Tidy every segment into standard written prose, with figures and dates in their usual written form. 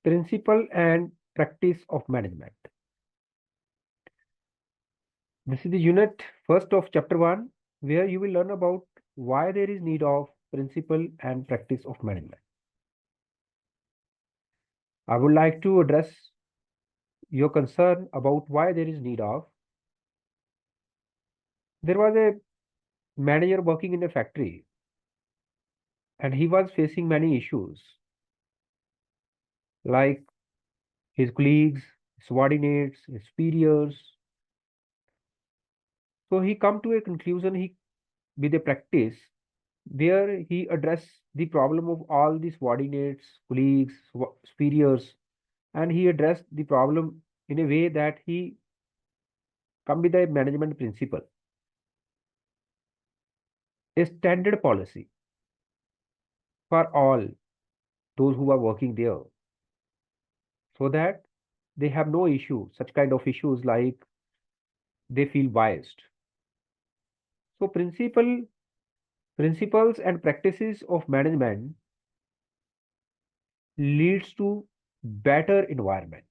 Principle and practice of management. This is the unit first of chapter 1, where you will learn about why there is need of principle and practice of management. I would like to address your concern about why there is need of. There was a manager working in a factory and he was facing many issues like his colleagues, subordinates, his superiors. So he come to a conclusion with a practice where he address the problem of all the subordinates, colleagues, superiors, and he addressed the problem in a way that he come with a management principle, a standard policy for all those who are working there, so that they have no issue, such kind of issues like they feel biased. So principles and practices of management leads to better environment.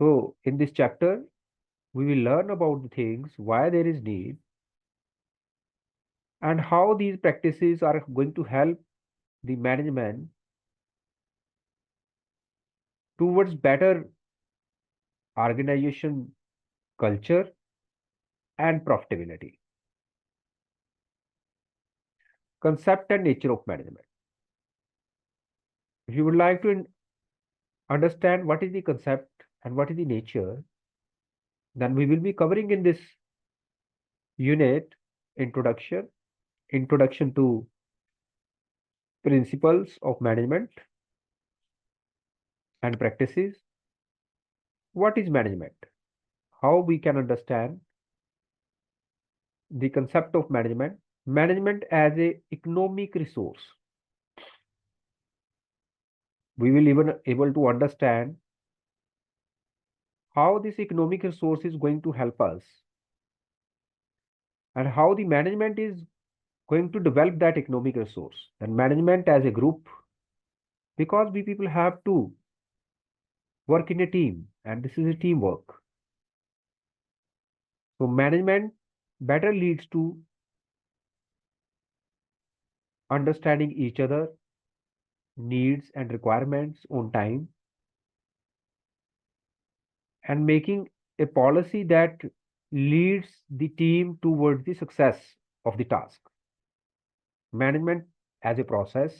So in this chapter, we will learn about the things, why there is need, and how these practices are going to help the management towards better organization culture and profitability. Concept and nature of management. If you would like to understand what is the concept and what is the nature, then we will be covering in this unit introduction, introduction to principles of management and practices. What is management? How we can understand the concept of management? Management as a economic resource. We will even able to understand how this economic resource is going to help us and how the management is going to develop that economic resource. And management as a group, because we people have to work in a team and this is a teamwork. So management better leads to understanding each other needs and requirements on time and making a policy that leads the team towards the success of the task. Management as a process.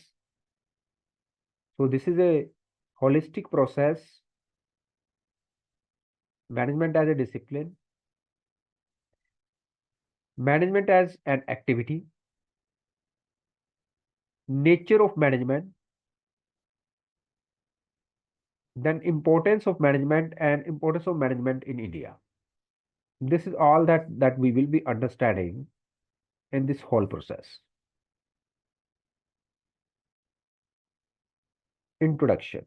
So this is a holistic process. Management as a discipline. Management as an activity. Nature of management. Then importance of management and importance of management in India. This is all that we will be understanding in this whole process. Introduction.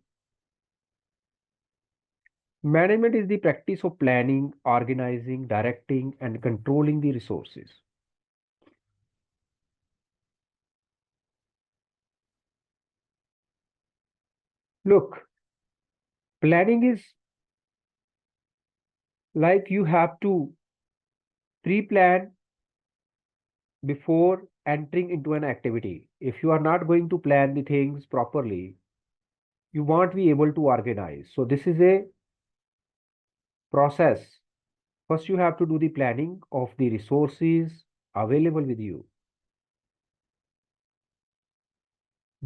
Management is the practice of planning, organizing, directing, and controlling the resources. Look, planning is like you have to pre-plan before entering into an activity. If you are not going to plan the things properly, you won't be able to organize. So this is a process. First, you have to do the planning of the resources available with you.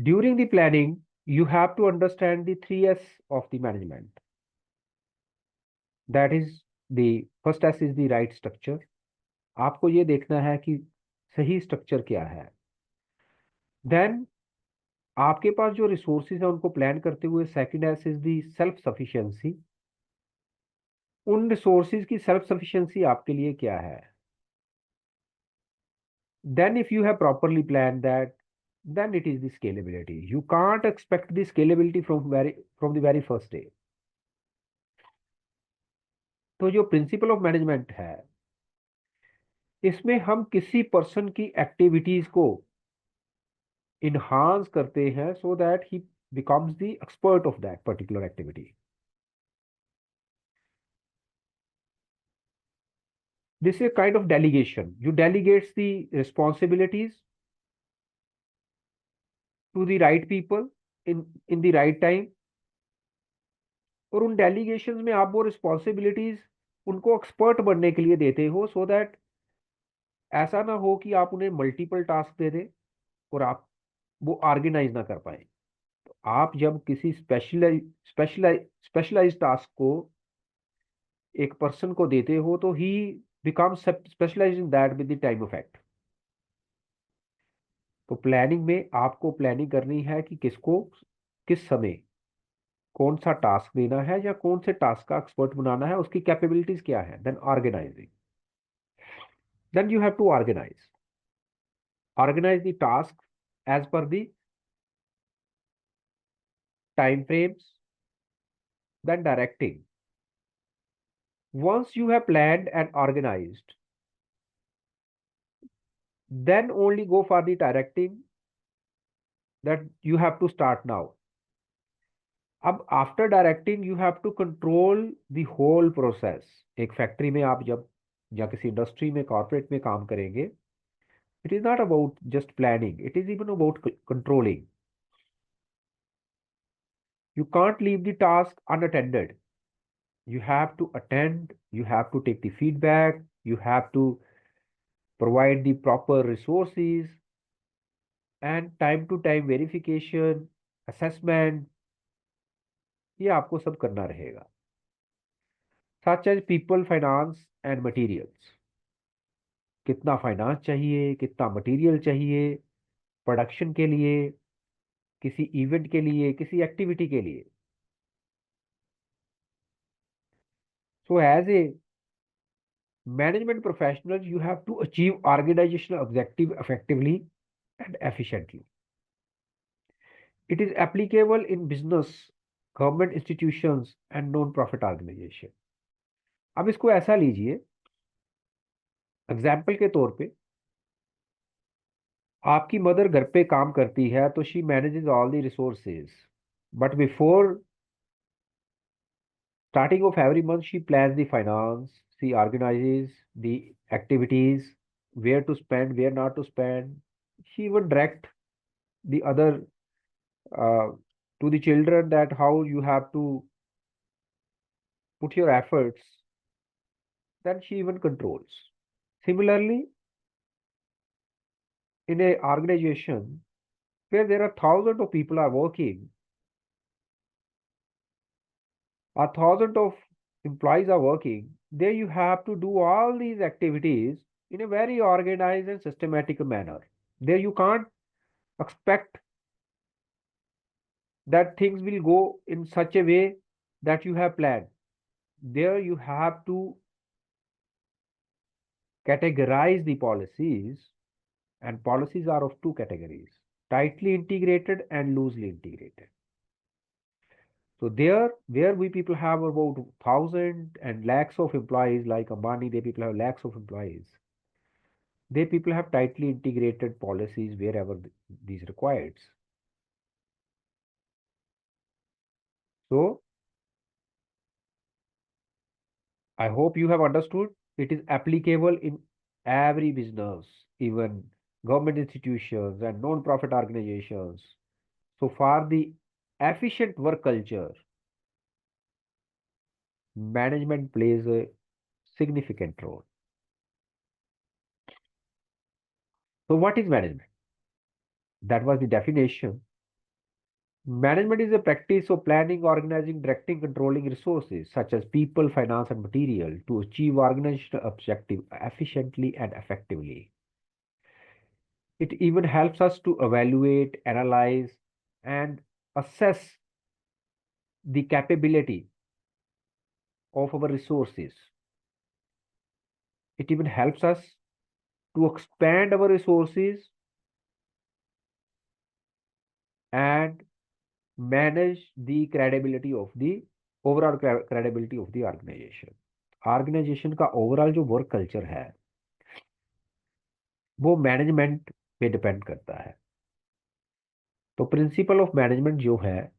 During the planning, you have to understand the 3S of the management. That is the first S is the right structure. आपको ये देखना है कि सही structure क्या है. Then आपके पास जो रिसोर्सेज है उनको प्लान करते हुए second S is the self sufficiency. उन रिसोर्सेज की सेल्फ सफिशिएंसी आपके लिए क्या है. Then if you have properly plan that, then it is the scalability. You can't expect the scalability from the very first day. तो जो principle of management है, इसमें हम किसी पर्सन की एक्टिविटीज को enhance करते हैं so that he becomes the expert of that particular activity. This is a kind of delegation. You delegates the responsibilities to the right people in the right time, और उन delegation में आप वो responsibilities उनको expert बनने के लिए देते हो सो दैट ऐसा ना हो कि आप उन्हें मल्टीपल टास्क दे दें और आप वो ऑर्गेनाइज ना कर पाए। तो आप जब किसी स्पेशलाइज टास्क को एक पर्सन को देते हो तो ही become specialise in that with the time effect. तो प्लानिंग में आपको प्लानिंग करनी है कि किसको किस समय कौन सा टास्क देना है या कौन से टास्क का एक्सपर्ट बनाना है, उसकी कैपेबिलिटीज क्या है। Then organising, then you have to organize the task as per the time frames, then directing. Once you have planned and organized, then only go for the directing, that you have to start now. अब after directing you have to control the whole process. एक factory में आप जब या किसी industry में corporate में काम करेंगे, it is not about just planning, it is even about controlling. You can't leave the task unattended, you have to attend, you have to take the feedback, you have to provide the proper resources and time to time verification, assessment, ये आपको सब करना रहेगा। such as people, finance and materials, कितना finance चाहिए, कितना material चाहिए production के लिए, किसी इवेंट के लिए, किसी एक्टिविटी के लिए। so as a management professional you have to achieve organizational objective effectively and efficiently. It is applicable in business, government institutions and non-profit organization. अब इसको ऐसा लीजिए, एग्जाम्पल के तौर पे आपकी मदर घर पे काम करती है तो she manages all the resources, but before starting of every month she plans the finance, she organises the activities, where to spend, where not to spend. She even direct the other uh, to the children that how you have to put your efforts. Then she even controls. Similarly, in a organization where there are thousands of people are working, or thousands of employees are working, there you have to do all these activities in a very organized and systematic manner. There you can't expect that things will go in such a way that you have planned. There you have to categorize the policies, and policies are of two categories: tightly integrated and loosely integrated. So there, where we people have about thousand and lakhs of employees, like Ambani, they people have lakhs of employees. They people have tightly integrated policies wherever these required. So I hope you have understood. It is applicable in every business, even government institutions and non-profit organizations. So for the efficient work culture, management plays a significant role. So what is management? That was the definition. Management is a practice of planning, organizing, directing, controlling resources such as people, finance, and material to achieve organizational objective efficiently and effectively. It even helps us to evaluate, analyze, and assess the capability of our resources. It even helps us to expand our resources and manage the credibility of the overall credibility of the organization. Organisation का overall जो work culture है वो management पे depend करता है। तो principle of management जो है,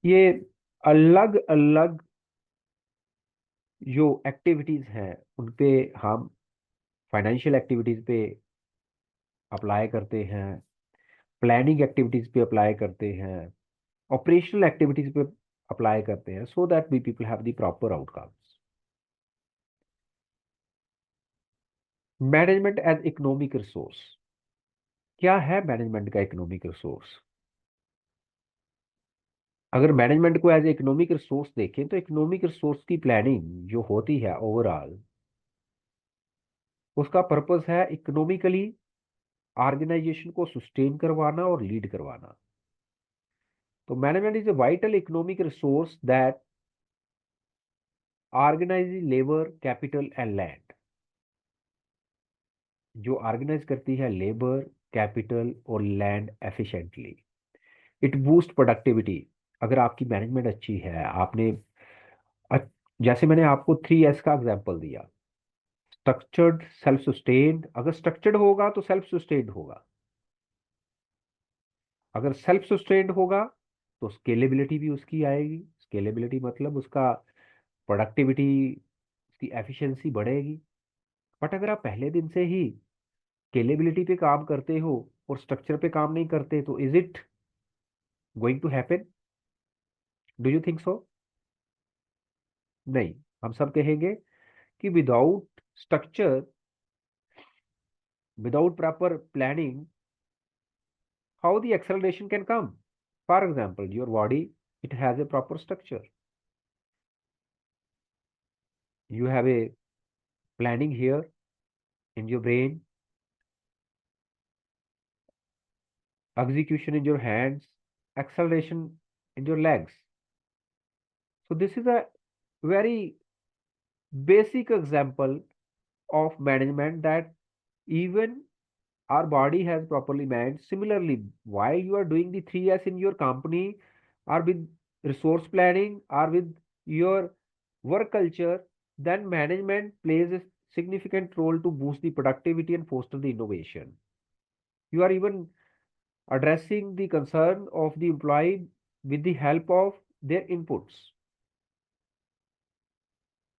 ये अलग अलग जो एक्टिविटीज हैं उन पे हम फाइनेंशियल एक्टिविटीज पे अप्लाई करते हैं, प्लानिंग एक्टिविटीज पे अप्लाई करते हैं, ऑपरेशनल एक्टिविटीज पे अप्लाई करते हैं, so that we people have the proper outcomes. Management as economic resource, क्या है मैनेजमेंट का इकोनॉमिक रिसोर्स? अगर मैनेजमेंट को एज इकोनॉमिक रिसोर्स देखें तो इकोनॉमिक रिसोर्स की प्लानिंग जो होती है ओवरऑल, उसका पर्पस है इकोनॉमिकली ऑर्गेनाइजेशन को सस्टेन करवाना और लीड करवाना। तो management is a vital economic resource that organise labour capital and land, जो ऑर्गेनाइज करती है लेबर, कैपिटल और land efficiently. It boost productivity. अगर आपकी मैनेजमेंट अच्छी है, आपने अ- जैसे मैंने आपको 3S का एग्जांपल दिया, स्ट्रक्चर्ड, सेल्फ सस्टेन्ड। अगर स्ट्रक्चर्ड होगा तो सेल्फ सस्टेन्ड होगा, अगर सेल्फ सस्टेन्ड होगा तो स्केलेबिलिटी भी उसकी आएगी। स्केलेबिलिटी मतलब उसका प्रोडक्टिविटी, उसकी एफिशिएंसी बढ़ेगी। बट अगर आप पहले दिन से ही स्केलेबिलिटी पे काम करते हो और स्ट्रक्चर पे काम नहीं करते, तो is it going to happen? Do you think so? नहीं। हम सब कहेंगे कि without structure, without proper planning, how the acceleration can come. For example, your body, it has a proper structure. You have a planning here in your brain, execution in your hands, acceleration in your legs. So this is a very basic example of management, that even our body has properly managed. Similarly, while you are doing the 3S in your company, or with resource planning, or with your work culture, then management plays a significant role to boost the productivity and foster the innovation. You are even addressing the concern of the employee with the help of their inputs.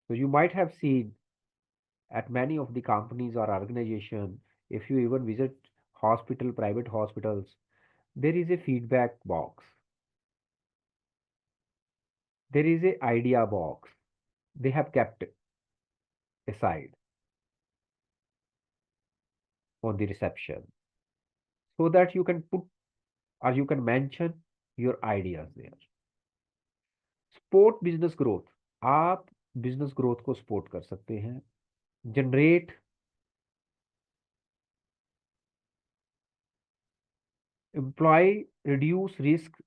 So you might have seen at many of the companies or organization, if you even visit hospital, private hospitals, there is a feedback box, there is a idea box they have kept aside on the reception, so that you can put or you can mention your ideas there. Support business growth, आप business growth को support कर सकते हैं। Generate employ, reduce risk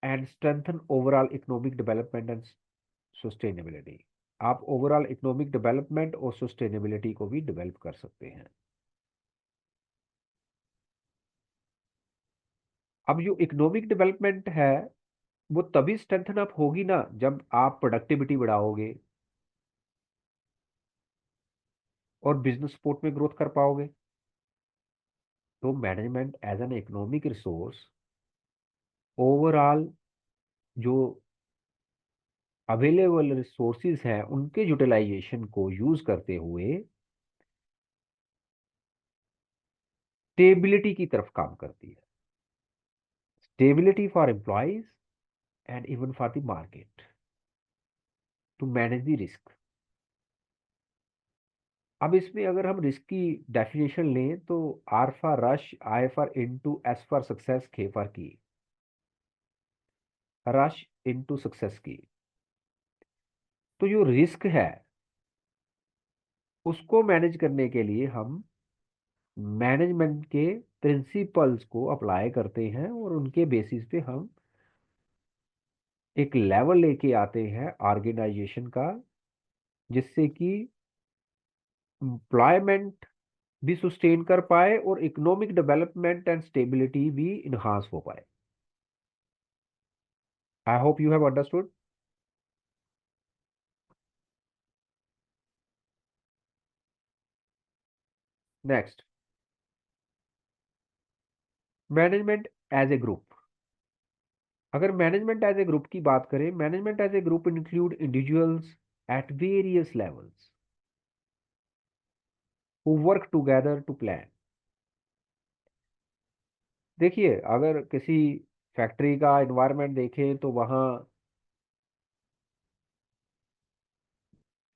and strengthen overall economic development and sustainability. आप overall economic development और sustainability को भी develop कर सकते हैं। अब जो इकोनॉमिक डेवलपमेंट है, वो तभी स्ट्रेंथन अप होगी ना जब आप प्रोडक्टिविटी बढ़ाओगे और बिजनेस सपोर्ट में ग्रोथ कर पाओगे। तो management as an economic resource, overall जो अवेलेबल रिसोर्सेज हैं उनके यूटिलाइजेशन को यूज करते हुए स्टेबिलिटी की तरफ काम करती है। Stability for employees and even for the market to manage the risk. अब इसमें अगर हम रिस्क की डेफिनेशन लें तो R for rush, I for into, S for success, K for key. Rush into success key. तो जो रिस्क है उसको मैनेज करने के लिए हम मैनेजमेंट के प्रिंसिपल्स को अप्लाई करते हैं और उनके बेसिस पे हम एक लेवल लेके आते हैं ऑर्गेनाइजेशन का, जिससे कि एम्प्लॉयमेंट भी सस्टेन कर पाए और इकोनॉमिक डेवलपमेंट एंड स्टेबिलिटी भी इन्हांस हो पाए। I hope you have understood. Next, management as a group. अगर मैनेजमेंट एज ए ग्रुप की बात करें, management as a group include individuals at various levels who work together to plan. देखिए, अगर किसी फैक्ट्री का एनवायरनमेंट देखें तो वहाँ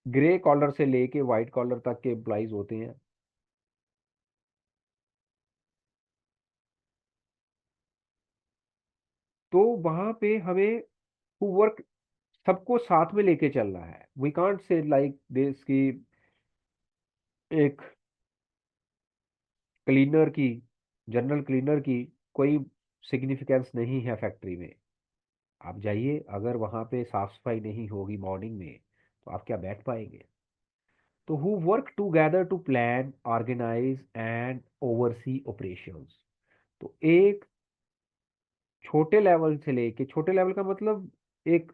ग्रे कॉलर से लेके वाइट कॉलर तक के एम्प्लॉयज होते हैं। तो वहां पे हमें वर्क सबको साथ में लेके चलना है। We can't say like this की एक क्लीनर की, जनरल क्लीनर की कोई सिग्निफिकेंस नहीं है फैक्ट्री में। आप जाइए, अगर वहां पे साफ सफाई नहीं होगी मॉर्निंग में तो आप क्या बैठ पाएंगे। तो who work together to plan, organise and oversee operations. तो एक छोटे लेवल से लेके, छोटे लेवल का मतलब एक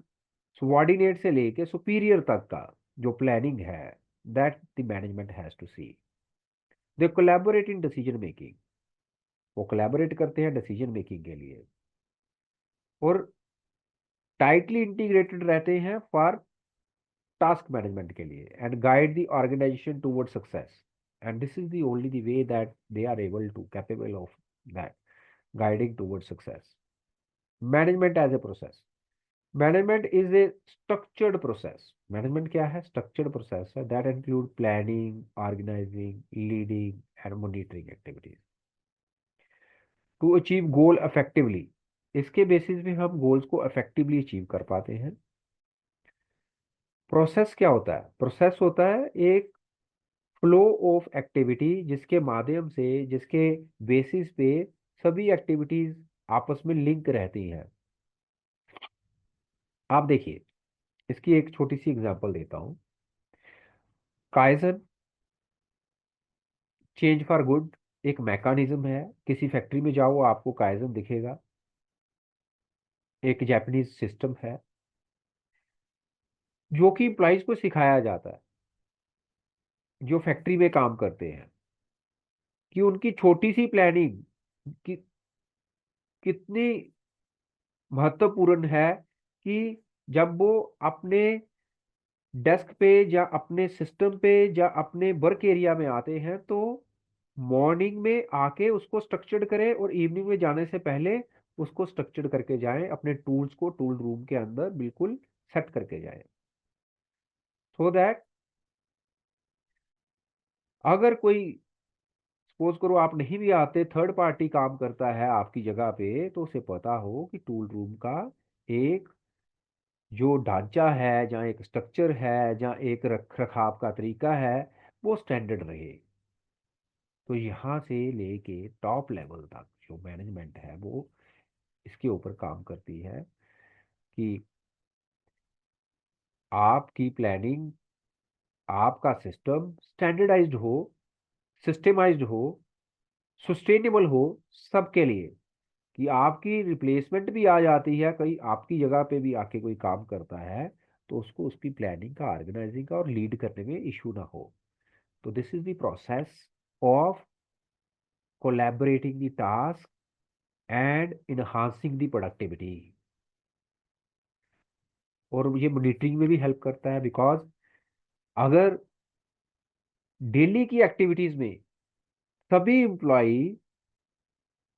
subordinate से लेके सुपीरियर तक का जो प्लानिंग है, that the management has to see. They collaborate in decision making. वो कोलैबोरेट करते हैं डिसीजन मेकिंग के लिए, और टाइटली इंटीग्रेटेड रहते हैं फॉर टास्क मैनेजमेंट के लिए, and guide the organisation toward success. And this is the only the way that they are able to capable of that, guiding toward success. Management as a process. Management is a structured process. Management क्या है? Structured process है that include planning, organising, leading and monitoring activities to achieve goal effectively. इसके basis पे हम goals को effectively achieve कर पाते हैं। प्रोसेस क्या होता है? प्रोसेस होता है एक फ्लो ऑफ एक्टिविटी जिसके माध्यम से, जिसके बेसिस पे सभी एक्टिविटीज आपस में लिंक रहती हैं। आप देखिए, इसकी एक छोटी सी एग्जांपल देता हूँ। काइजन, चेंज फॉर गुड, एक मैकेनिज्म है। किसी फैक्ट्री में जाओ आपको काइजन दिखेगा। एक जापानीज सिस्टम है जो कि एम्प्लॉइज को सिखाया जाता है, जो फैक्ट्री में काम करते हैं, कि उनकी छोटी सी प्लानिंग कि कितनी महत्वपूर्ण है। कि जब वो अपने डेस्क पे या अपने सिस्टम पे या अपने वर्क एरिया में आते हैं तो मॉर्निंग में आके उसको स्ट्रक्चर्ड करें, और इवनिंग में जाने से पहले उसको स्ट्रक्चर्ड करके जाएं, अपने टूल्स को टूल रूम के अंदर बिल्कुल सेट करके जाएं, सो दैट अगर कोई, सपोज करो आप नहीं भी आते, थर्ड पार्टी काम करता है आपकी जगह पे, तो उसे पता हो कि टूल रूम का एक जो ढांचा है, जहाँ एक स्ट्रक्चर है, जहाँ एक रख रखाव का तरीका है, वो स्टैंडर्ड रहे। तो यहाँ से लेके टॉप लेवल तक जो मैनेजमेंट है वो इसके ऊपर काम करती है कि आपकी प्लानिंग, आपका सिस्टम स्टैंडर्डाइज्ड हो, सिस्टमाइज्ड हो, सस्टेनेबल हो सबके लिए। कि आपकी रिप्लेसमेंट भी आ जाती है, कहीं आपकी जगह पे भी आके कोई काम करता है तो उसको उसकी प्लानिंग का, ऑर्गेनाइजिंग का और लीड करने में इशू ना हो। तो this is the process of collaborating the task and enhancing the productivity. और ये मॉनिटरिंग में भी हेल्प करता है, बिकॉज अगर डेली की एक्टिविटीज में सभी एम्प्लॉय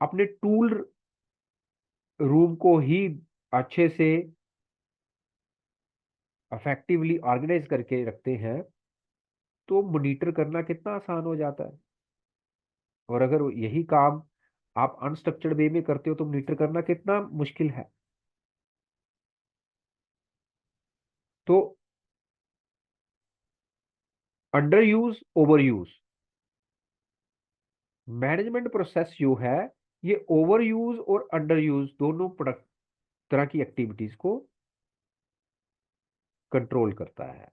अपने टूल रूम को ही अच्छे से इफेक्टिवली ऑर्गेनाइज करके रखते हैं तो मॉनिटर करना कितना आसान हो जाता है। और अगर यही काम आप अनस्ट्रक्चर्ड वे में करते हो तो मॉनिटर करना कितना मुश्किल है। तो under use, over use, management process जो है ये ओवर यूज और अंडर यूज दोनों प्रोडक्ट तरह की एक्टिविटीज को कंट्रोल करता है।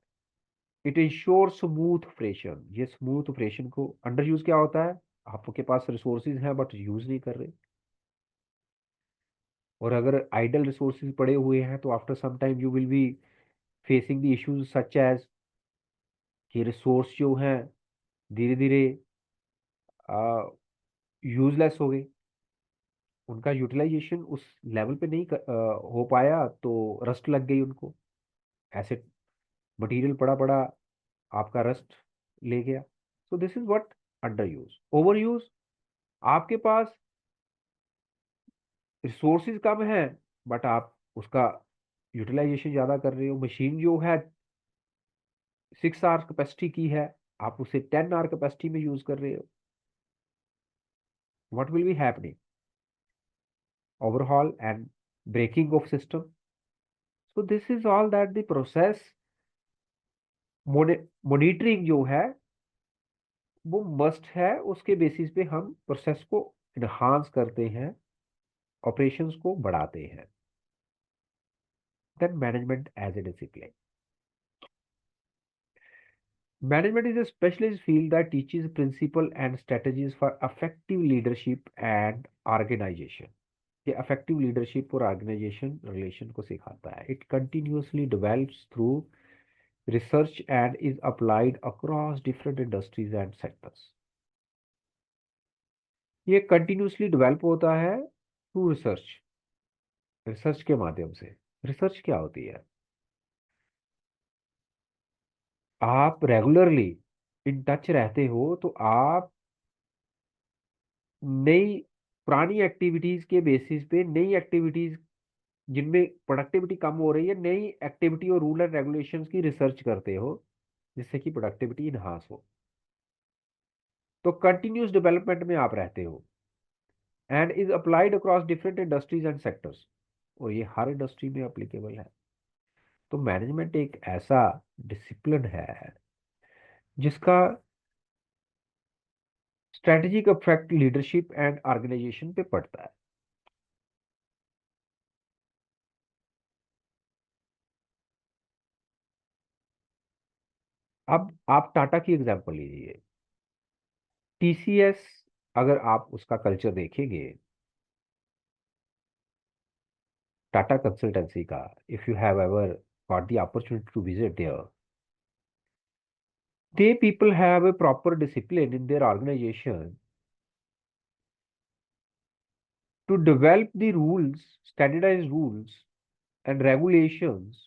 It ensure smooth operation. ये स्मूथ ऑपरेशन को, अंडर यूज क्या होता है? आपके पास रिसोर्सेज हैं बट यूज नहीं कर रहे, और अगर आइडल रिसोर्सेज पड़े हुए हैं तो after some time you will be facing the issues such as कि रिसोर्स जो हैं धीरे धीरे यूजलेस हो गए। उनका यूटिलाइजेशन उस लेवल पे नहीं हो पाया तो रस्ट लग गई उनको, ऐसे मटेरियल पड़ा पड़ा आपका रस्ट ले गया। सो this is what under use. Over use, आपके पास रिसोर्सेज कम है बट आप उसका यूटिलाइजेशन ज़्यादा कर रहे हो। मशीन जो है 6 आवर कैपेसिटी की है, आप उसे 10 आवर कैपेसिटी में यूज कर रहे हो। What will be happening? Overhaul and breaking of system. So this is all that the process monitoring जो है वो मस्ट है। उसके बेसिस पे हम प्रोसेस को इन्हांस करते हैं, ऑपरेशंस को बढ़ाते हैं। Then management as a discipline. Management is a specialized field that teaches principles and strategies for effective leadership and organization. ये effective leadership और organization relation को सिखाता है। It continuously develops through research and is applied across different industries and sectors. ये continuously develop होता है through research, research के माध्यम से। research क्या होती है? आप रेगुलरली इन टच रहते हो तो आप नई पुरानी एक्टिविटीज के बेसिस पे नई एक्टिविटीज जिनमें प्रोडक्टिविटी कम हो रही है, नई एक्टिविटी और रूल एंड रेगुलेशंस की रिसर्च करते हो जिससे कि प्रोडक्टिविटी इनहांस हो। तो कंटिन्यूस डेवलपमेंट में आप रहते हो and is applied across different industries and sectors, और ये हर इंडस्ट्री में अप्लीकेबल है। तो मैनेजमेंट एक ऐसा डिसिप्लिन है जिसका strategic effect leadership and organisation पे पड़ता है। अब आप टाटा की एग्जांपल लीजिए। टीसीएस, अगर आप उसका कल्चर देखेंगे टाटा कंसल्टेंसी का, if you have ever got the opportunity to visit there, they people have a proper discipline in their organization to develop the rules, standardized rules and regulations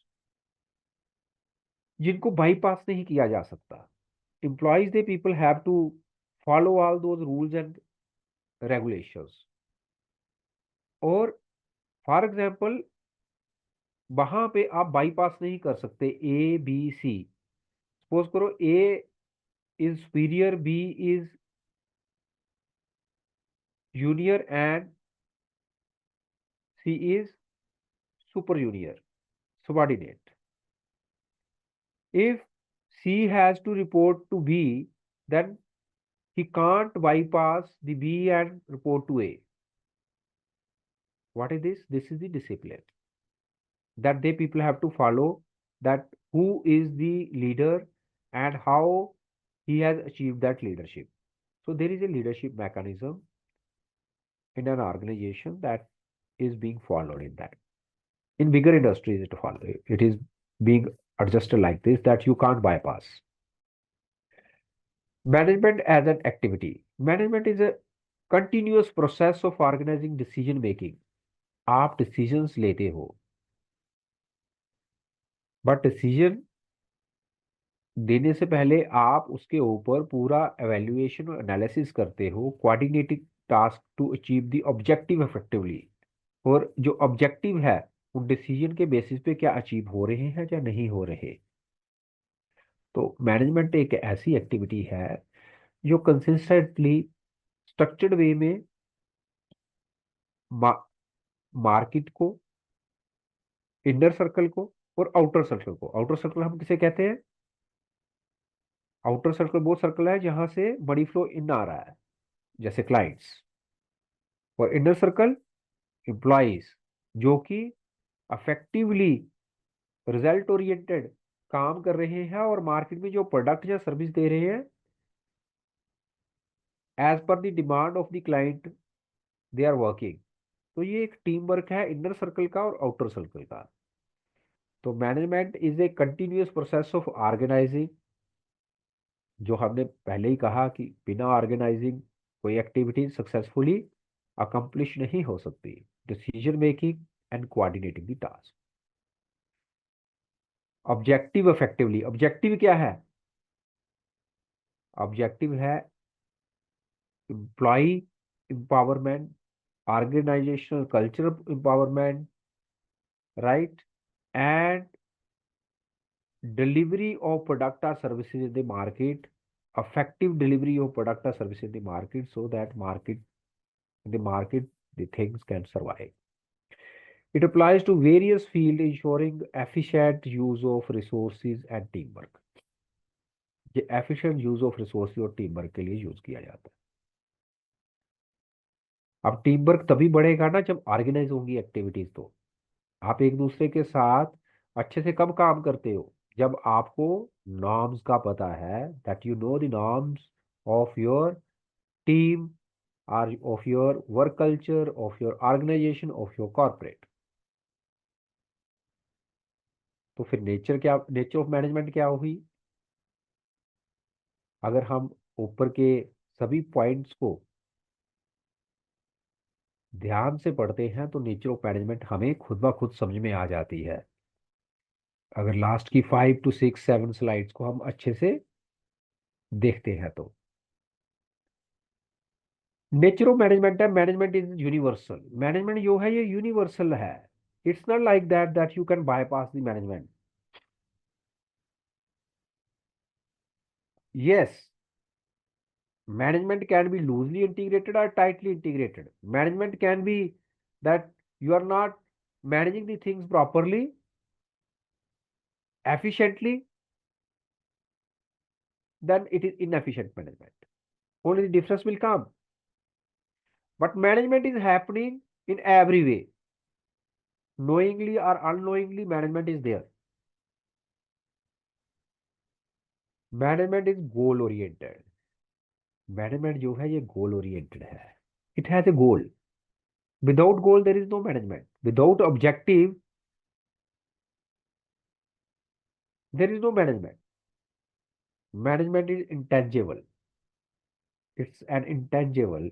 जिनको bypass नहीं किया जा सकता। Employees, they people have to follow all those rules and regulations। और for example वहां पे आप bypass नहीं कर सकते ए बी सी। सपोज करो A is superior, B is junior and C is super junior, subordinate। If C has to report to B, then he can't bypass the B and report to A. What is this? This is the discipline that they people have to follow, that who is the leader and how he has achieved that leadership. So there is a leadership mechanism in an organization that is being followed in that. In bigger industries, it is being adjusted like this, that you can't bypass. Management as an activity. Management is a continuous process of organizing decision making। आप decisions लेते हो but decision देने से पहले आप उसके ऊपर पूरा एवेल्युएशन और एनालिसिस करते हो, coordinating task to achieve the objective effectively. और जो ऑब्जेक्टिव है उन डिसीजन के बेसिस पे क्या अचीव हो रहे हैं या नहीं हो रहे। तो मैनेजमेंट एक ऐसी एक्टिविटी है जो कंसिस्टेंटली स्ट्रक्चर्ड वे में मार्केट को, इनर सर्कल को और आउटर सर्कल को। आउटर सर्कल हम किसे कहते हैं? आउटर सर्कल वो सर्कल है जहां से मनी फ्लो इन आ रहा है, जैसे क्लाइंट्स। और इनर सर्कल एम्प्लॉइज, जो कि अफेक्टिवली रिजल्ट ओरिएंटेड काम कर रहे हैं और मार्केट में जो प्रोडक्ट या सर्विस दे रहे हैं as per the demand of the client they are working. तो ये एक टीम वर्क है इनर सर्कल का और आउटर सर्कल का। तो management is a continuous process of organising, जो हमने पहले ही कहा कि बिना ऑर्गेनाइजिंग कोई एक्टिविटी सक्सेसफुली अकम्प्लिश नहीं हो सकती। Decision making and coordinating the task. Objective effectively, objective क्या है? ऑब्जेक्टिव है employ empowerment, organizational culture empowerment, right? And delivery of product or services in the market, effective delivery of product or services in the market, so that in the market the things can survive. It applies to various fields, ensuring efficient use of resources and teamwork. ये efficient use of resources और teamwork के लिए use किया जाता है। अब team work तभी बढ़ेगा ना जब ऑर्गेनाइज होंगी एक्टिविटीज। तो आप एक दूसरे के साथ अच्छे से कब काम करते हो? जब आपको नॉर्म्स का पता है, that you know the norms of your team, और of your work culture, of your organisation, of your corporate. तो फिर नेचर ऑफ मैनेजमेंट क्या हुई? अगर हम ऊपर के सभी पॉइंट्स को ध्यान से पढ़ते हैं तो नेचर ऑफ मैनेजमेंट हमें खुद ब खुद समझ में आ जाती है। अगर लास्ट की 5 to 6 7 स्लाइड्स को हम अच्छे से देखते हैं तो नेचर ऑफ मैनेजमेंट है, मैनेजमेंट इज यूनिवर्सल। मैनेजमेंट जो है ये यूनिवर्सल है। It's not like that you can bypass the management. Yes, management can be loosely integrated or tightly integrated. Management can be that you are not managing the things properly, efficiently, then it is inefficient management. Only the difference will come. But management is happening in every way. Knowingly or unknowingly, management is there. Management is goal oriented. Management जो है ये goal oriented है. It has a goal. Without goal, there is no management. Without objective, there is no management. Management is intangible. It's an intangible.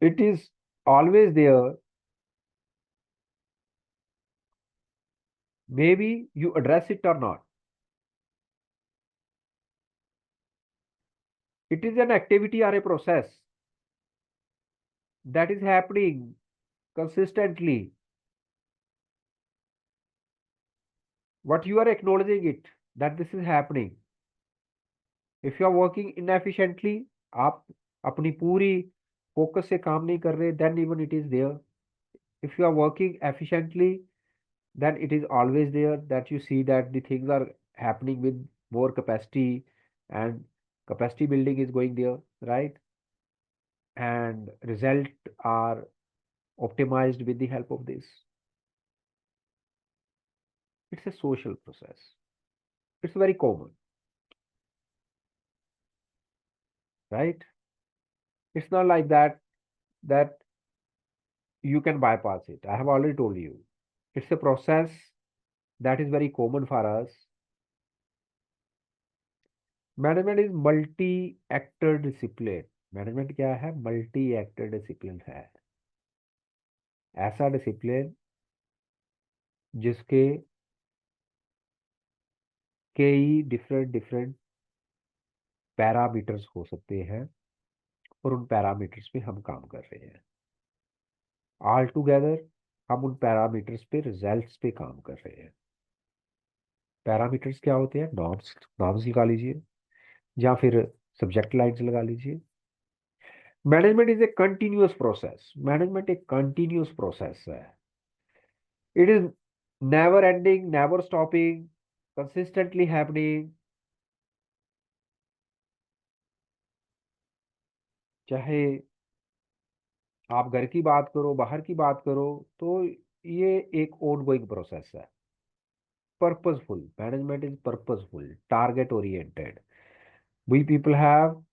It is always there. Maybe you address it or not. It is an activity or a process that is happening consistently. What you are acknowledging it that this is happening. If you are working inefficiently, आप अपनी पूरी focus से काम नहीं कर रहे, then even it is there. If you are working efficiently, then it is always there that you see that the things are happening with more capacity, and capacity building is going there, right? And result are optimized with the help of this. It's a social process. It's very common, right? It's not like that you can bypass it. I have already told you. It's a process that is very common for us. Management is multi-actor discipline. Management क्या है? Multi actor discipline है। ऐसा discipline जिसके कई different different parameters हो सकते हैं, और उन पैरामीटर्स पे हम काम कर रहे हैं। ऑल टुगेदर हम उन पैरामीटर्स पे, रिजल्ट्स पे काम कर रहे हैं। पैरामीटर्स क्या होते हैं? नॉर्म्स, नॉर्म्स लगा लीजिए, या फिर सब्जेक्ट लाइन्स लगा लीजिए। Management is a continuous process. Management एक कंटिन्यूअस प्रोसेस है। It is never ending, never stopping, consistently happening. चाहे आप घर की बात करो, बाहर की बात करो, तो ये एक ऑन गोइंग प्रोसेस है। Purposeful management is purposeful, target oriented. We people have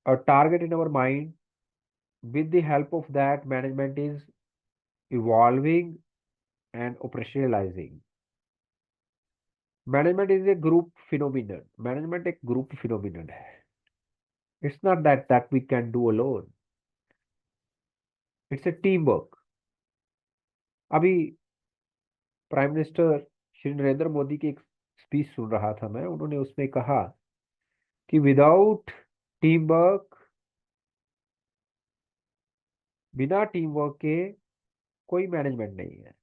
a target in our mind. With the help of that, management is evolving and operationalizing. Management is a group phenomenon. Management एक group phenomenon है. It's not that we can do alone. It's a team work. अभी prime minister Shri Narendra Modi की एक speech सुन रहा था मैं, उन्होंने उसमें कहा कि विदाउट टीम वर्क, बिना टीम वर्क के कोई मैनेजमेंट नहीं है,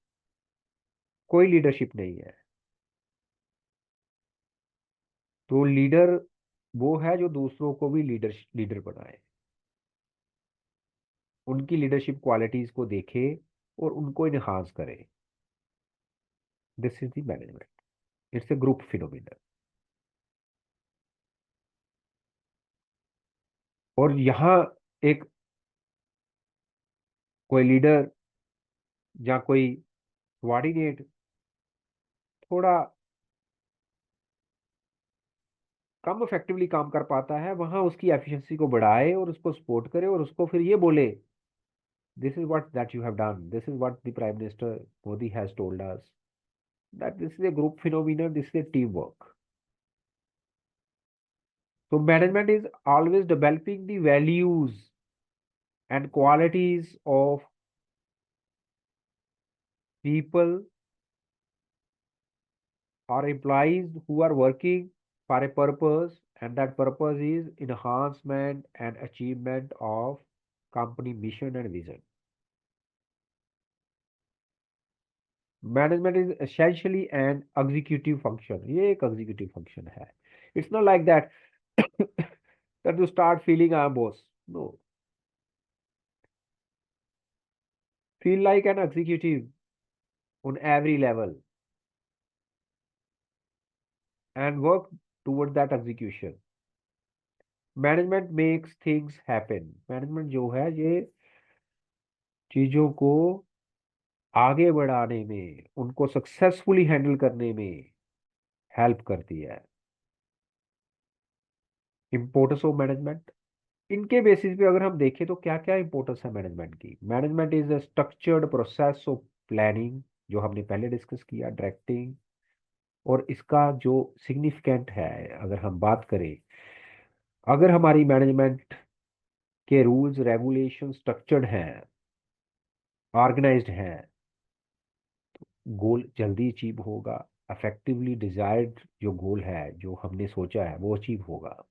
कोई लीडरशिप नहीं है। तो लीडर वो है जो दूसरों को भी लीडर बनाए, उनकी लीडरशिप क्वालिटीज को देखे और उनको इनहांस करे। This is the management. It's a group phenomena. और यहाँ एक कोई लीडर या कोई कोऑर्डिनेट थोड़ा कम इफेक्टिवली काम कर पाता है, वहां उसकी एफिशिएंसी को बढ़ाए और उसको सपोर्ट करे और उसको फिर ये बोले, this is what that you have done, this is what the prime minister Modi has told us, that this is a group phenomena, this is a team work. So management is always developing the values and qualities of people or employees who are working for a purpose, and that purpose is enhancement and achievement of company mission and vision. Management is essentially an executive function. ये एक executive function है. It's not like that that you start feeling I'm boss. No, feel like an executive on every level and work toward that execution. Management makes things happen. Management जो है ये चीजों को आगे बढ़ाने में, उनको सक्सेसफुली हैंडल करने में हेल्प करती है। इम्पोर्टेंस ऑफ मैनेजमेंट, इनके बेसिस पे अगर हम देखें तो क्या क्या इंपॉर्टेंस है मैनेजमेंट की। Management is a structured process of planning, जो हमने पहले डिस्कस किया, डायरेक्टिंग। और इसका जो सिग्निफिकेंट है, अगर हम बात करें, अगर हमारी मैनेजमेंट के रूल्स रेगुलेशन स्ट्रक्चर्ड हैं, ऑर्गेनाइज्ड हैं, गोल जल्दी अचीव होगा। अफेक्टिवली डिजायर्ड जो गोल है, जो हमने सोचा है, वो अचीव होगा।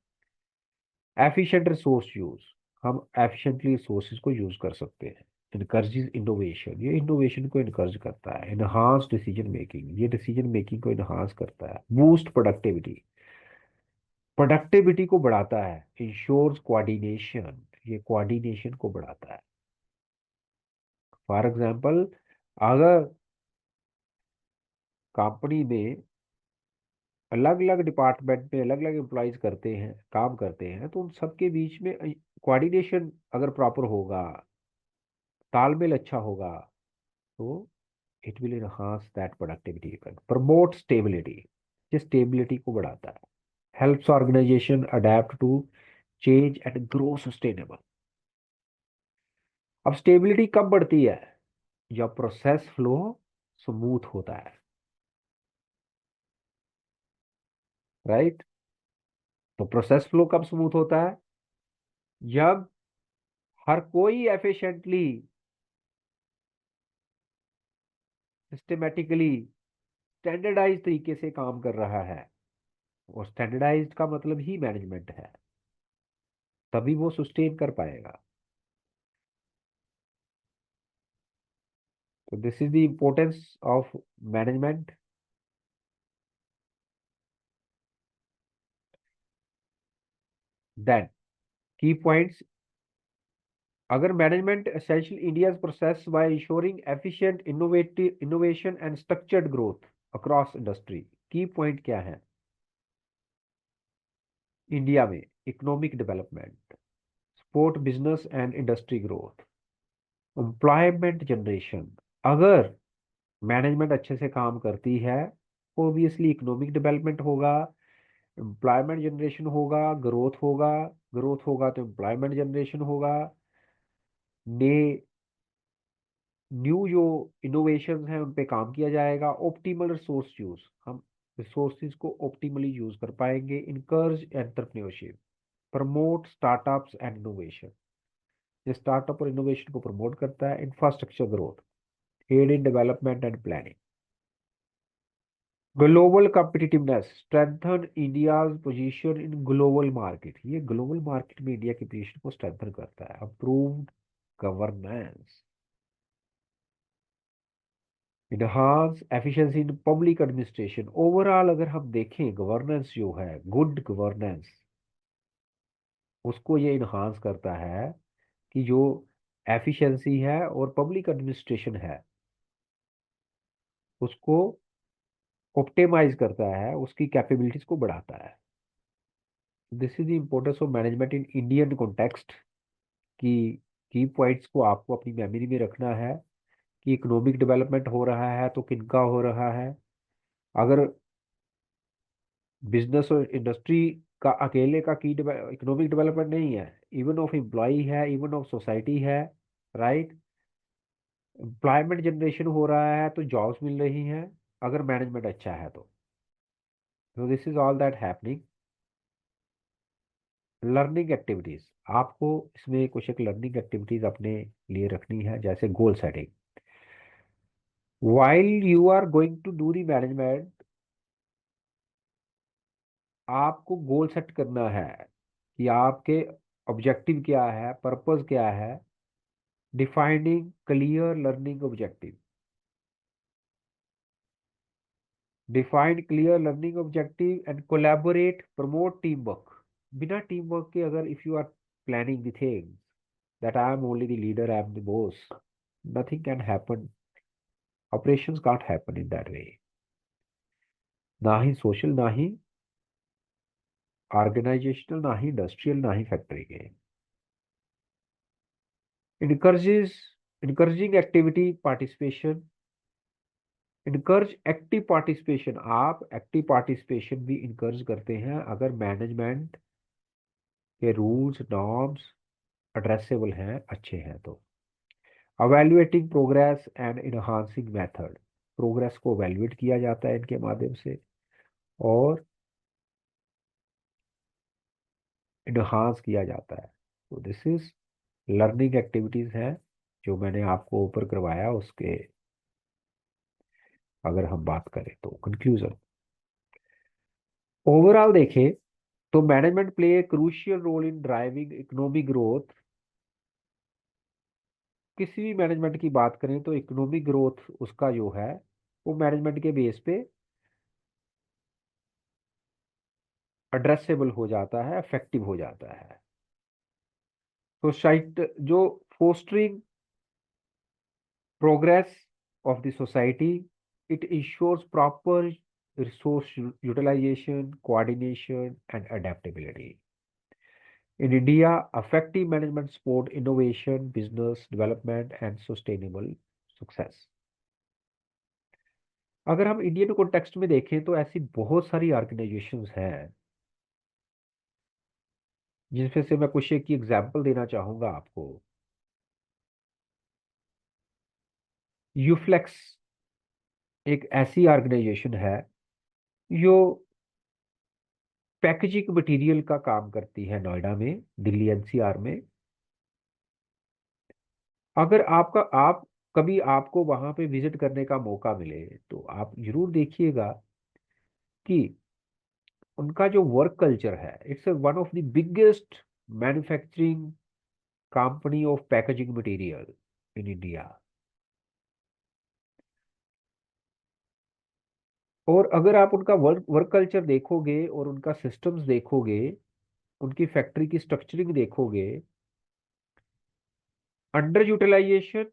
एफिशिएंट रिसोर्स यूज, हम एफिशिएंटली रिसोर्सेज को यूज कर सकते हैं। इनकरेजेस इनोवेशन, ये इनोवेशन को इनकरेज करता है। इनहांस डिसीजन मेकिंग, ये डिसीजन मेकिंग को इनहांस करता है। बूस्ट प्रोडक्टिविटी, प्रोडक्टिविटी को बढ़ाता है। इंश्योर्स कोऑर्डिनेशन, ये कोऑर्डिनेशन को बढ़ाता है। फॉर एग्जांपल, अगर कंपनी में अलग अलग डिपार्टमेंट में अलग अलग एम्प्लॉयज करते हैं, काम करते हैं, तो उन सबके बीच में कोऑर्डिनेशन अगर प्रॉपर होगा, तालमेल अच्छा होगा, तो it will enhance that productivity. Promote stability, ये स्टेबिलिटी को बढ़ाता है। Helps organisation adapt to change and grow sustainable. अब स्टेबिलिटी कब बढ़ती है? जब प्रोसेस फ्लो स्मूथ होता है, राइट। तो प्रोसेस फ्लो कब स्मूथ होता है? जब हर कोई एफिशिएंटली, सिस्टमेटिकली, स्टैंडर्डाइज तरीके से काम कर रहा है। और स्टैंडर्डाइज्ड का मतलब ही मैनेजमेंट है, तभी वो सस्टेन कर पाएगा। तो this is the importance of management. Then key points, अगर management essential India's process by ensuring efficient innovative innovation and structured growth across industry. Key point क्या है? इंडिया में economic development, support business and industry growth, employment generation. अगर management अच्छे से काम करती है, ओबियसली इकोनॉमिक डेवलपमेंट होगा, एम्प्लॉयमेंट जनरेशन होगा, ग्रोथ होगा। ग्रोथ होगा तो एम्प्लॉयमेंट जनरेशन होगा। ने न्यू जो इनोवेशन हैं उन पे काम किया जाएगा। ऑप्टिमल रिसोर्स यूज, हम रिसोर्सेज को ऑप्टिमली यूज कर पाएंगे। Encourage entrepreneurship, promote startups and innovation. ये स्टार्टअप और इनोवेशन को प्रमोट करता है। Infrastructure growth, aid in development and planning. Global competitiveness, strengthen India's position in global market. ये ग्लोबल मार्केट में इंडिया की पोजीशन को स्ट्रेंथन करता है। Improved governance, enhance efficiency in public administration. Overall अगर हम देखें गवर्नेंस जो है, गुड गवर्नेंस, उसको ये इनहांस करता है कि जो एफिशिएंसी है और पब्लिक एडमिनिस्ट्रेशन है उसको ऑप्टिमाइज करता है, उसकी कैपेबिलिटीज को बढ़ाता है। This is the importance of management in Indian context. की की पॉइंट्स को आपको अपनी मेमोरी में रखना है कि इकोनॉमिक डेवलपमेंट हो रहा है तो किनका हो रहा है। अगर बिजनेस और इंडस्ट्री का अकेले का की इकोनॉमिक डेवलपमेंट नहीं है, इवन ऑफ एम्प्लॉय है, इवन ऑफ सोसाइटी है, राइट। एम्प्लॉयमेंट जनरेशन हो रहा है तो जॉब्स मिल रही हैं अगर मैनेजमेंट अच्छा है तो this is all that happening. Learning activities, आपको इसमें कुछ एक लर्निंग एक्टिविटीज अपने लिए रखनी है, जैसे goal setting. while you are going to do the management, आपको गोल सेट करना है कि आपके ऑब्जेक्टिव क्या है, पर्पस क्या है। Defining clear learning objective, define clear learning objective and collaborate promote team work. बिना टीम वर्क के अगर if you are planning the things that I am only the leader, I am the boss, nothing can happen, operations can't happen in that way। ना ही social, ना ही organisational, ना ही industrial, ना ही factory के। encourages encouraging activity participation, encourage active participation. आप active participation भी encourage करते हैं अगर मैनेजमेंट के रूल्स नॉर्म्स एड्रेसेबल हैं, अच्छे हैं तो। Evaluating progress and enhancing method, progress को अवेल्युएट किया जाता है इनके माध्यम से और इनहांस किया जाता है। तो दिस इज लर्निंग एक्टिविटीज हैं जो मैंने आपको ऊपर करवाया। उसके अगर हम बात करें तो कंक्लूजन, ओवरऑल देखें तो management play a crucial role in driving economic growth. किसी भी मैनेजमेंट की बात करें तो इकोनॉमिक ग्रोथ उसका जो है वो मैनेजमेंट के बेस पे एड्रेसेबल हो जाता है, इफेक्टिव हो जाता है। तो शायद जो fostering progress of the society, it ensures proper resource utilisation, coordination and adaptability. In India, effective management support innovation, business development and sustainable success। अगर हम इंडियन कॉन्टेक्स्ट में देखें तो ऐसी बहुत सारी ऑर्गेनाइजेशंस हैं जिनमें से मैं कुछ एक की एग्जांपल देना चाहूंगा आपको। यूफ्लेक्स एक ऐसी ऑर्गेनाइजेशन है जो पैकेजिंग मटेरियल का काम करती है नोएडा में, दिल्ली एनसीआर में। अगर आप कभी आपको वहां पे विजिट करने का मौका मिले तो आप जरूर देखिएगा कि उनका जो वर्क कल्चर है, it's one of the biggest manufacturing company of packaging material in India. और अगर आप उनका वर्क वर्क कल्चर देखोगे और उनका सिस्टम्स देखोगे, उनकी फैक्ट्री की स्ट्रक्चरिंग देखोगे, under utilization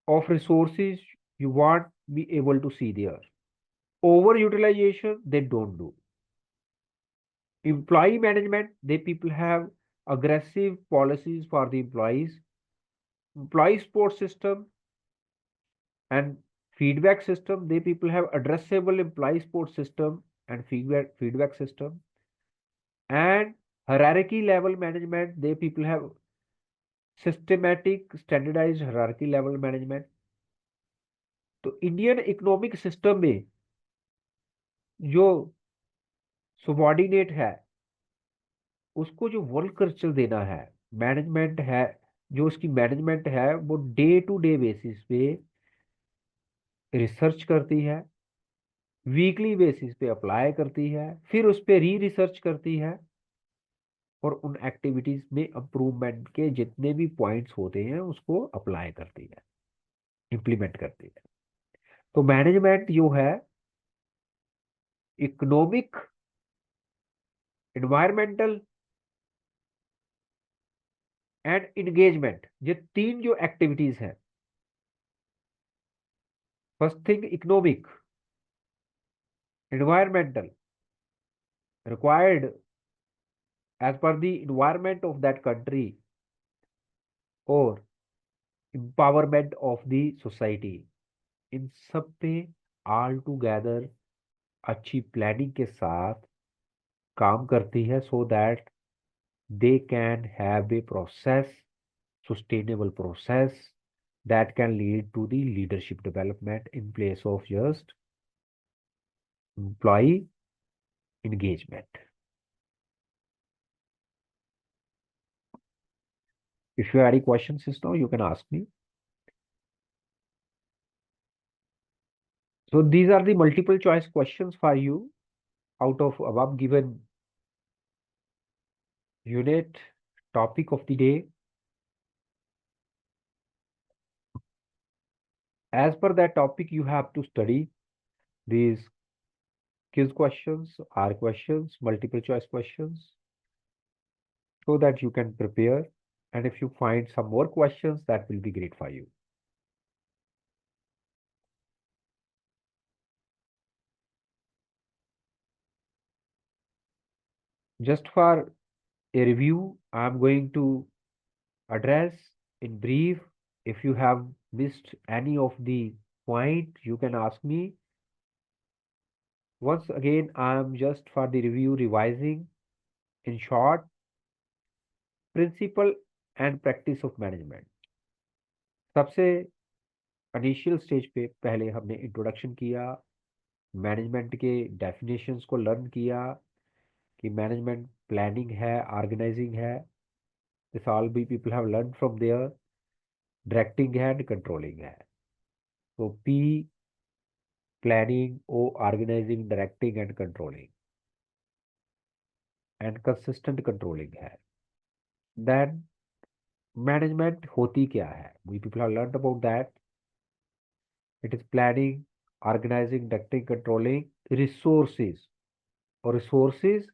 of resources you want be able to see there, over utilization they don't do. Employee management, they people have aggressive policies for the employees. Employee support system and feedback system, they people have addressable employee support system and feedback system. And hierarchy level management, they people have systematic standardized hierarchy level management। तो Indian economic system में जो subordinate है उसको जो work culture देना है, management है, जो उसकी मैनेजमेंट है वो डे टू डे बेसिस पे रिसर्च करती है, वीकली बेसिस पे अप्लाई करती है, फिर उस पे री रिसर्च करती है, और उन एक्टिविटीज में अप्रूवमेंट के जितने भी पॉइंट्स होते हैं उसको अप्लाई करती है, इम्प्लीमेंट करती है। तो मैनेजमेंट जो है, इकोनॉमिक, एनवायरमेंटल एंड इंगेजमेंट, ये तीन जो एक्टिविटीज हैं, first thing economic, environmental, required as per the environment of that country, और एम्पावरमेंट ऑफ द सोसाइटी, इन सब पे ऑल टुगेदर अच्छी प्लानिंग के साथ काम करती है, so that they can have a process, sustainable process that can lead to the leadership development in place of just employee engagement. If you have any questions now, you can ask me. So these are the multiple choice questions for you out of above given unit. Topic of the day. As per that topic, you have to study these quiz questions, R questions, multiple choice questions, so that you can prepare. And if you find some more questions, that will be great for you. Just for a review, I'm going to address in brief. If you have missed any of the point, you can ask me. Once again, I'm just for the review revising in short, principle and practice of management. सबसे initial stage पे पहले हमने introduction किया, management के definitions को learn किया कि management planning है, ऑर्गेनाइजिंग है, this all be people have learn from there, directing है एंड कंट्रोलिंग है। तो P planning, O organizing, directing and controlling, and consistent controlling है। देन मैनेजमेंट होती क्या है, we people have learn about that. It is planning, organizing, directing, controlling resources, और resources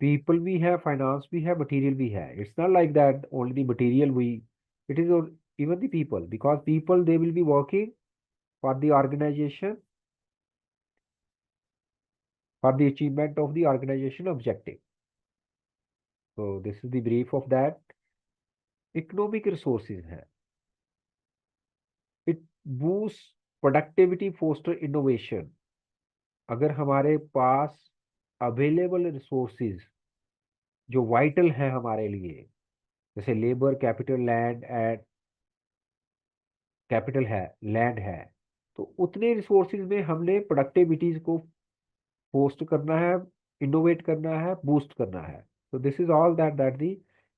people भी है, फाइनेंस भी है, मटेरियल भी है। It's not like that only the material we, it is even the people, because people they will be working for the organization, for the achievement of the organization objective. So this is the brief of that. Economic resources है, it boosts productivity, foster innovation. अगर हमारे पास available resources जो vital है हमारे लिए, जैसे labour, capital, land and capital है, land है, तो उतने रिसोर्सेज में हमने प्रोडक्टिविटीज को पोस्ट करना है, इनोवेट करना है, बूस्ट करना है। तो this is all that the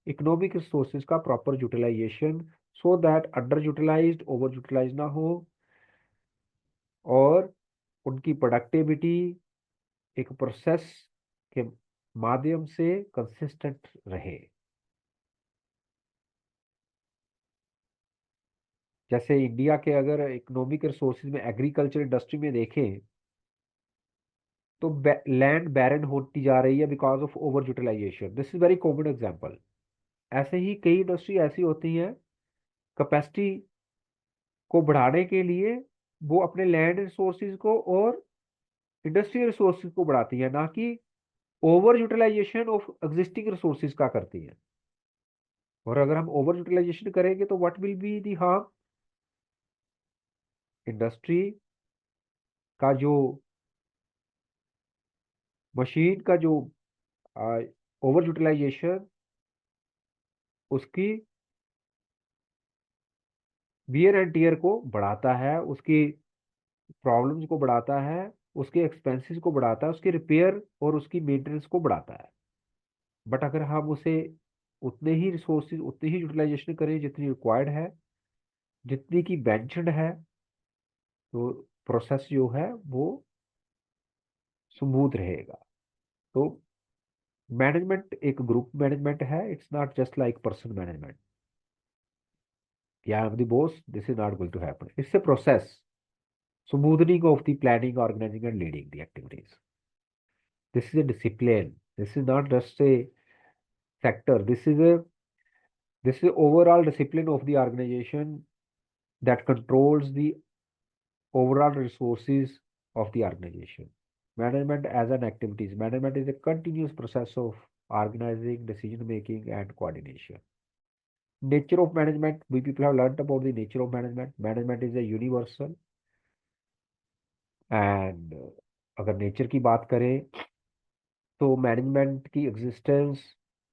economic resources का proper utilisation, so that underutilised, overutilise ना हो, और उनकी प्रोडक्टिविटी एक प्रोसेस के माध्यम से कंसिस्टेंट रहे। जैसे इंडिया के अगर इकोनॉमिक रिसोर्सेज में एग्रीकल्चर इंडस्ट्री में देखें, तो लैंड बैरन होती जा रही है because of over utilization. This is very common example. ऐसे ही कई इंडस्ट्री ऐसी होती हैं, कैपेसिटी को बढ़ाने के लिए वो अपने लैंड रिसोर्सेज को और इंडस्ट्रियल रिसोर्सेज को बढ़ाती है, ना कि over utilization of existing resources का करती है। और अगर हम ओवर यूटिलाइजेशन करेंगे तो what will be the harm, industry का जो मशीन का जो ओवर यूटिलाइजेशन, उसकी वियर एंड टीयर को बढ़ाता है, उसकी प्रॉब्लम्स को बढ़ाता है, उसके एक्सपेंसेस को बढ़ाता है, उसके रिपेयर और उसकी मेंटेनेंस को बढ़ाता है। बट अगर हम उसे उतने ही रिसोर्सेज, उतनी ही यूटिलाइजेशन करें जितनी रिक्वायर्ड है, जितनी की मेंशन्ड है, तो प्रोसेस जो है वो स्मूथ रहेगा। तो मैनेजमेंट एक ग्रुप मैनेजमेंट है, it's not just like person management, या I am the boss, this is not going to happen. It's a process, smoothing of the planning, organizing, and leading the activities. This is a discipline. This is not just a sector. This is overall discipline of the organization that controls the overall resources of the organization. Management as an activities. Management is a continuous process of organizing, decision making, and coordination. Nature of management. We people have learned about the nature of management. Management is a universal, and अगर nature की बात करें तो management की existence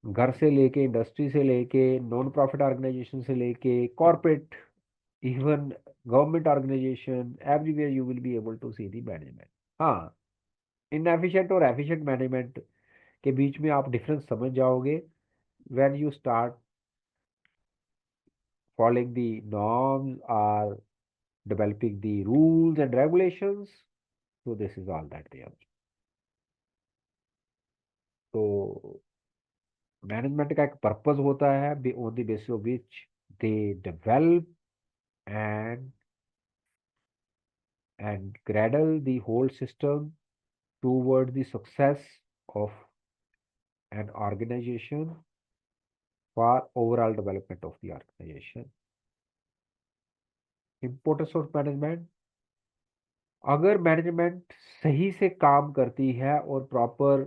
घर से लेके, industry से लेके, नॉन प्रॉफिट ऑर्गेनाइजेशन से लेके, corporate, even government organization, everywhere you will be able to see the management. हाँ, इनएफिशिएंट और एफिशिएंट मैनेजमेंट के बीच में आप डिफरेंस समझ जाओगे when you start following the norms और developing the rules and regulations. So this is all that they are. तो मैनेजमेंट का एक पर्पस होता है on the basis of which they develop and cradle the whole system toward the success of an organization for overall development of the organization. Importance of management. अगर management सही से काम करती है और प्रॉपर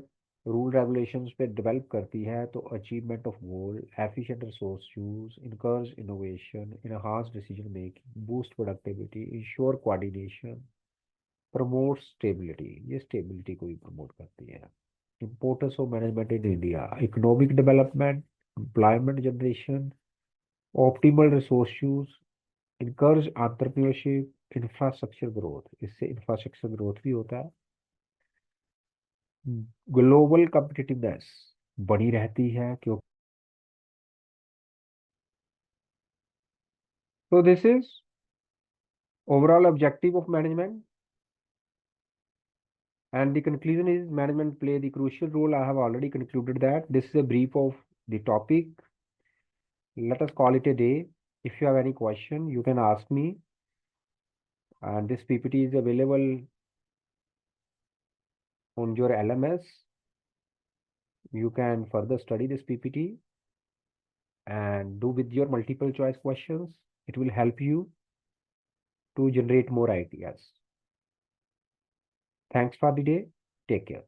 रूल रेगुलेशंस पे develop करती है तो achievement of goal, efficient resource use, encourage innovation, enhance decision making, boost productivity, ensure coordination, promote stability, ये स्टेबिलिटी को भी प्रमोट करती है। Importance of management in India, economic development, employment generation, optimal resource use, encourage entrepreneurship, infrastructure growth, इससे infrastructure growth भी होता है। Global competitiveness बनी रहती है क्यों। तो this is overall objective of management, and the conclusion is management play the crucial role. I have already concluded that. This is a brief of the topic. Let us call it a day. If you have any question, you can ask me, and this PPT is available on your LMS. You can further study this PPT and do with your multiple choice questions. It will help you to generate more ideas. Thanks for the day. Take care.